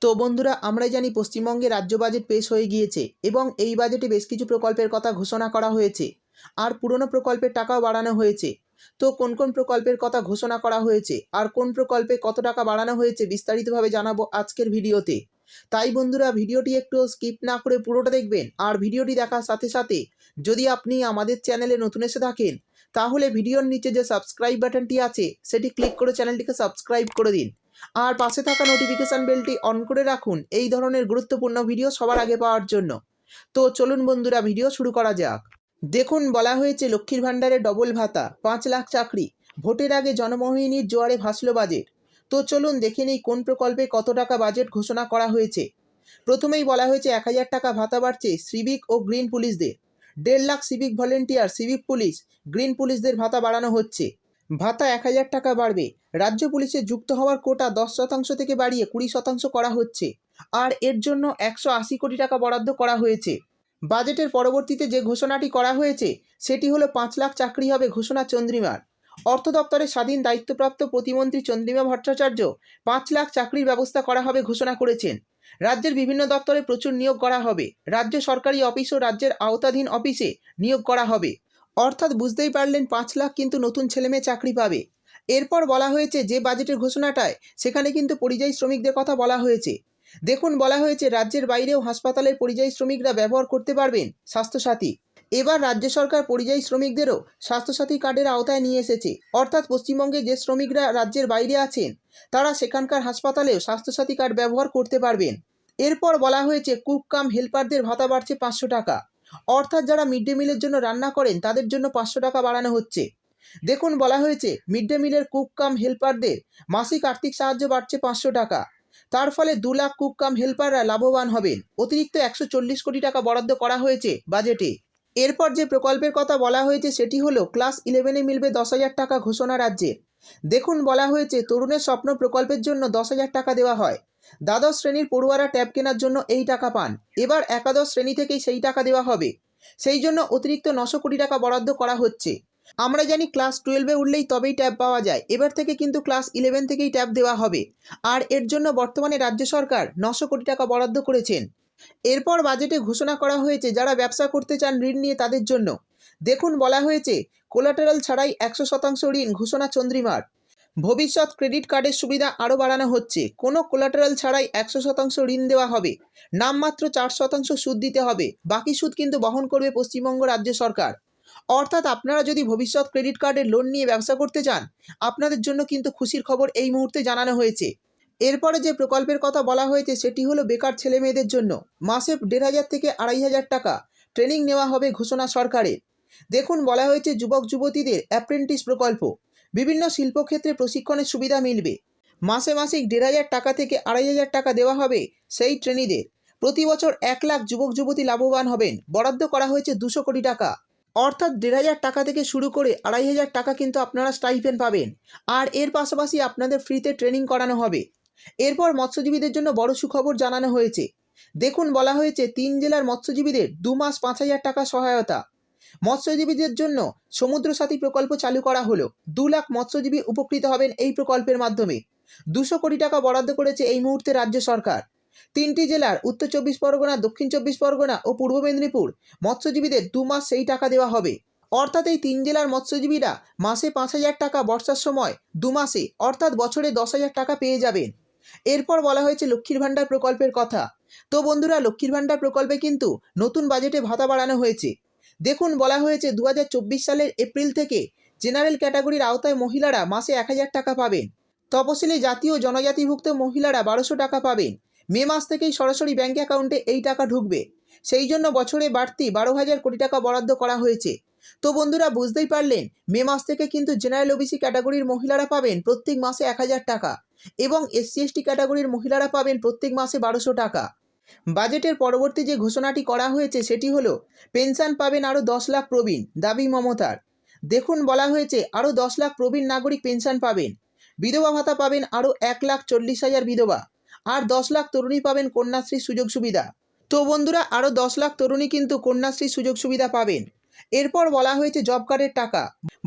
তো বন্ধুরা, আমরা জানি পশ্চিমবঙ্গে রাজ্য বাজেট পেশ হয়ে গিয়েছে এবং এই বাজেটে বেশ কিছু প্রকল্পের কথা ঘোষণা করা হয়েছে। আর পুরনো প্রকল্পের টাকাও বাড়ানো হয়েছে। তো কোন কোন প্রকল্পের কথা ঘোষণা করা হয়েছে আর কোন প্রকল্পে কত টাকা বাড়ানো হয়েছে বিস্তারিতভাবে জানাবো আজকের ভিডিওতে। তাই বন্ধুরা, ভিডিওটি একটু স্কিপ না করে পুরোটা দেখবেন। আর ভিডিওটি দেখার সাথে সাথে যদি আপনি আমাদের চ্যানেলে নতুন এসে থাকেন তাহলে ভিডিওর নিচে যে সাবস্ক্রাইব বাটনটি আছে সেটি ক্লিক করে চ্যানেলটিকে সাবস্ক্রাইব করে দিন। আর পাশে থাকা নোটিফিকেশন বেলটি অন করে রাখুন এই ধরনের গুরুত্বপূর্ণ ভিডিও সবার আগে পাওয়ার জন্য। তো চলুন বন্ধুরা, ভিডিও শুরু করা যাক। দেখুন, বলা হয়েছে লক্ষ্মীর ভাণ্ডারে ডবল ভাতা, 5 লাখ চাকরি, ভোটের আগে জনমোহিনীর জোয়ারে ভাসল বাজেট। তো চলুন দেখে নিই কোন প্রকল্পে কত টাকা বাজেট ঘোষণা করা হয়েছে। প্রথমেই বলা হয়েছে 1000 টাকা ভাতা বাড়ছে সিভিক ও গ্রিন পুলিশদের। 1.5 lakh civic volunteer, civic police, green পুলিশদের ভাতা বাড়ানো হচ্ছে। ভাতা 1000 টাকা বাড়বে। রাজ্য পুলিশে যুক্ত হওয়ার কোটা 10% থেকে বাড়িয়ে 20% করা হচ্ছে। আর এর জন্য 180 কোটি টাকা বরাদ্দ করা হয়েছে। বাজেটের পরবর্তীতে যে ঘোষণাটি করা হয়েছে সেটি হলো 5 লাখ চাকরি হবে ঘোষণা চন্দ্রিমার। অর্থ দপ্তরের স্বাধীন দায়িত্বপ্রাপ্ত প্রতিমন্ত্রী চন্দ্রিমা ভট্টাচার্য 5 লাখ চাকরির ব্যবস্থা করা হবে ঘোষণা করেছেন। রাজ্যের বিভিন্ন দপ্তরে প্রচুর নিয়োগ করা হবে। রাজ্য সরকারি অফিস ও রাজ্যের আওতাধীন অফিসে নিয়োগ করা হবে। অর্থাৎ বুঝতেই পারলেন, 5 লাখ কিন্তু নতুন ছেলেমেয়ে চাকরি পাবে। এরপর বলা হয়েছে যে বাজেটের ঘোষণাটায় সেখানে কিন্তু পরিযায়ী শ্রমিকদের কথা বলা হয়েছে। দেখুন, বলা হয়েছে রাজ্যের বাইরেও হাসপাতালের পরিযায়ী শ্রমিকরা ব্যবহার করতে পারবেন স্বাস্থ্যসাথী। এবার রাজ্য সরকার পরিযায়ী শ্রমিকদেরও স্বাস্থ্যসাথী কার্ডের আওতায় নিয়ে এসেছে। অর্থাৎ পশ্চিমবঙ্গে যে শ্রমিকরা রাজ্যের বাইরে আছেন তারা সেখানকার হাসপাতালেও স্বাস্থ্যসাথী কার্ড ব্যবহার করতে পারবেন। এরপর বলা হয়েছে কুক কাম হেল্পারদের ভাতা বাড়ছে 500 টাকা। অর্থাৎ যারা মিড ডে মিলের জন্য রান্না করেন তাদের জন্য 500 টাকা বাড়ানো হচ্ছে। দেখুন, বলা হয়েছে মিড ডে মিলের কুক কাম হেল্পারদের মাসিক আর্থিক সাহায্য বাড়ছে 500 টাকা। তার ফলে 2 লাখ কুক কাম হেল্পাররা লাভবান হবেন। অতিরিক্ত 140 কোটি টাকা বরাদ্দ করা হয়েছে বাজেটে। এরপর যে প্রকল্পের কথা বলা হয়েছে সেটি হলো ক্লাস 11-এ মিলবে 10,000 টাকা ঘোষণা রাজ্যের। দেখুন, বলা হয়েছে তরুণের স্বপ্ন প্রকল্পের জন্য 10,000 টাকা দেওয়া হয়। দ্বাদশ শ্রেণীর পড়ুয়ারা ট্যাব কেনার জন্য এই টাকা পান। এবার একাদশ শ্রেণী থেকেই সেই টাকা দেওয়া হবে। সেই জন্য অতিরিক্ত 900 কোটি টাকা বরাদ্দ করা হচ্ছে। আমরা জানি ক্লাস 12-এ উঠলেই তবেই ট্যাব পাওয়া যায়। এবার থেকে কিন্তু ক্লাস 11 থেকেই ট্যাব দেওয়া হবে। আর এর জন্য বর্তমানে রাজ্য সরকার 900 কোটি টাকা বরাদ্দ করেছেন। এরপর বাজেটে ঘোষণা করা হয়েছে যারা ব্যবসা করতে চান ঋণ নিয়ে তাদের জন্য। দেখুন, বলা হয়েছে কোলাটেরাল ছাড়াই 100% ঋণ ঘোষণা চন্দ্রিমার। ভবিষ্যৎ ক্রেডিট কার্ডের সুবিধা আরও বাড়ানো হচ্ছে। কোনো কোলাটেরাল ছাড়াই 100% ঋণ দেওয়া হবে। নামমাত্র 4% সুদ দিতে হবে। বাকি সুদ কিন্তু বহন করবে পশ্চিমবঙ্গ রাজ্য সরকার। অর্থাৎ আপনারা যদি ভবিষ্যৎ ক্রেডিট কার্ডের লোন নিয়ে ব্যবসা করতে চান আপনাদের জন্য কিন্তু খুশির খবর এই মুহূর্তে জানানো হয়েছে। এরপরে যে প্রকল্পের কথা বলা হয়েছে সেটি হলো বেকার ছেলে মেয়েদের জন্য মাসে 1,500 থেকে 2,500 টাকা ট্রেনিং নেওয়া হবে ঘোষণা সরকারের। দেখুন, বলা হয়েছে যুবক যুবতীদের অ্যাপ্রেন্টিস প্রকল্প, বিভিন্ন শিল্পক্ষেত্রে প্রশিক্ষণের সুবিধা মিলবে। মাসে মাসিক 1,500 টাকা থেকে 2,500 টাকা দেওয়া হবে সেই ট্রেনিদের। প্রতি বছর 1 লাখ যুবক যুবতী লাভবান হবেন। বরাদ্দ করা হয়েছে 200 কোটি টাকা। অর্থাৎ 1,500 টাকা থেকে শুরু করে 2,500 টাকা কিন্তু আপনারা স্টাইপেন্ড পাবেন। আর এর পাশাপাশি আপনাদের ফ্রিতে ট্রেনিং করানো হবে। এরপর মৎস্যজীবীদের জন্য বড় সুখবর জানানো হয়েছে। দেখুন, বলা হয়েছে 3 জেলার মৎস্যজীবীদের 2 মাস 5,000 টাকা সহায়তা। মৎস্যজীবীদের জন্য সমুদ্র সাথী প্রকল্প চালু করা হলো। 2 লাখ মৎস্যজীবী উপকৃত হবেন এই প্রকল্পের মাধ্যমে। 200 কোটি টাকা বরাদ্দ করেছে এই মুহূর্তে রাজ্য সরকার। 3টি জেলার উত্তর 24 পরগনা, দক্ষিণ 24 পরগনা ও পূর্ব মেদিনীপুর মৎস্যজীবীদের 2 মাস সেই টাকা দেওয়া হবে। অর্থাৎ এই 3 জেলার মৎস্যজীবীরা মাসে 5,000 টাকা, বর্ষার সময় 2 মাসে অর্থাৎ বছরে 10,000 টাকা পেয়ে যাবেন। এরপর বলা হয়েছে লক্ষ্মীর ভাণ্ডার প্রকল্পের কথা। তো বন্ধুরা, লক্ষ্মীর ভাণ্ডার প্রকল্পে কিন্তু নতুন বাজেটে ভাতা বাড়ানো হয়েছে। দেখুন, বলা হয়েছে 2024 সালের এপ্রিল থেকে জেনারেল ক্যাটাগরির আওতায় মহিলারা মাসে 1,000 টাকা পাবেন। তপশিলি জাতি ও জনজাতিভুক্ত মহিলারা 1,200 টাকা পাবেন। মে মাস থেকেই সরাসরি ব্যাঙ্ক অ্যাকাউন্টে এই টাকা ঢুকবে। সেই জন্য বছরে বাড়তি 12,000 কোটি টাকা বরাদ্দ করা হয়েছে। তো বন্ধুরা, বুঝতেই পারলেন মে মাস থেকে কিন্তু জেনারেল ওবিসি ক্যাটাগরির মহিলারা পাবেন প্রত্যেক মাসে 1,000 টাকা এবং SC ST ক্যাটাগরির মহিলারা পাবেন প্রত্যেক মাসে 1,200 টাকা। বাজেটের পরবর্তী যে ঘোষণাটি করা হয়েছে সেটি হলো পেনশন পাবেন আরও 10 লাখ প্রবীণ, দাবি মমতার। দেখুন, বলা হয়েছে আরও 10 লাখ প্রবীণ নাগরিক পেনশন পাবেন। বিধবা ভাতা পাবেন আরও 1,40,000 বিধবা। আর 10 লাখ তরুণী পাবেন কন্যাশ্রী সুযোগ সুবিধা। তো বন্ধুরা, আরও 10 লাখ তরুণী কিন্তু কন্যাশ্রী সুযোগ সুবিধা পাবেন। এরপর বলা হয়েছে জব কার্ডের টাকা,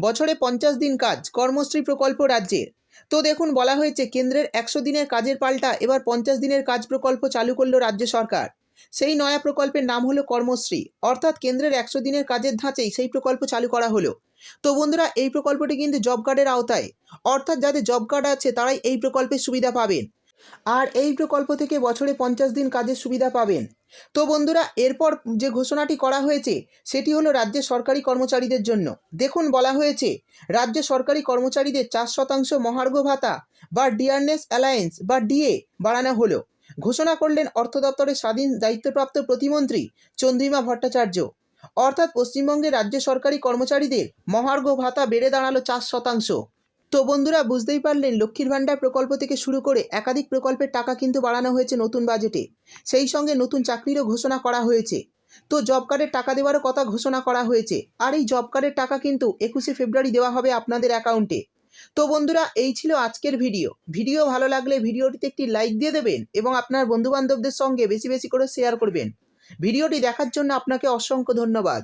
বছরে 50 দিন কাজ, কর্মশ্রী প্রকল্প রাজ্যের। তো দেখুন, বলা হয়েছে কেন্দ্রের 100 দিনের কাজের পাল্টা এবার 50 দিনের কাজ প্রকল্প চালু করল রাজ্য সরকার। সেই নয়া প্রকল্পের নাম হলো কর্মশ্রী, অর্থাৎ কেন্দ্রের 100 দিনের কাজের ধাঁচেই সেই প্রকল্প চালু করা হলো। তো বন্ধুরা, এই প্রকল্পটি কিন্তু জব কার্ডের আওতায়, অর্থাৎ যাদের জব কার্ড আছে তারাই এই প্রকল্পের সুবিধা পাবেন। আর এই প্রকল্প থেকে বছরে 50 দিন কাজের সুবিধা পাবেন। তো বন্ধুরা, এরপর যে ঘোষণাটি করা হয়েছে সেটি হলো রাজ্যের সরকারি কর্মচারীদের জন্য। দেখুন, বলা হয়েছে রাজ্য সরকারি কর্মচারীদের 4% মহার্ঘ ভাতা বা ডিয়ারনেস অ্যালায়েন্স বা ডিএ বাড়ানো হলো। ঘোষণা করলেন অর্থ দপ্তরের স্বাধীন দায়িত্বপ্রাপ্ত প্রতিমন্ত্রী চন্দ্রিমা ভট্টাচার্য। অর্থাৎ পশ্চিমবঙ্গের রাজ্য সরকারি কর্মচারীদের মহার্ঘ ভাতা বেড়ে দাঁড়ালো 4%। তো বন্ধুরা, বুঝতেই পারলেন লক্ষ্মীর ভাণ্ডার প্রকল্প থেকে শুরু করে একাধিক প্রকল্পের টাকা কিন্তু বাড়ানো হয়েছে নতুন বাজেটে। সেই সঙ্গে নতুন চাকরিরও ঘোষণা করা হয়েছে। তো জব কার্ডের টাকা দেওয়ারও কথা ঘোষণা করা হয়েছে। আর এই জব কার্ডের টাকা কিন্তু 21শে ফেব্রুয়ারি দেওয়া হবে আপনাদের অ্যাকাউন্টে। তো বন্ধুরা, এই ছিল আজকের ভিডিও ভালো লাগলে ভিডিওটিতে একটি লাইক দিয়ে দেবেন এবং আপনার বন্ধুবান্ধবদের সঙ্গে বেশি বেশি করে শেয়ার করবেন। ভিডিওটি দেখার জন্য আপনাকে অসংখ্য ধন্যবাদ।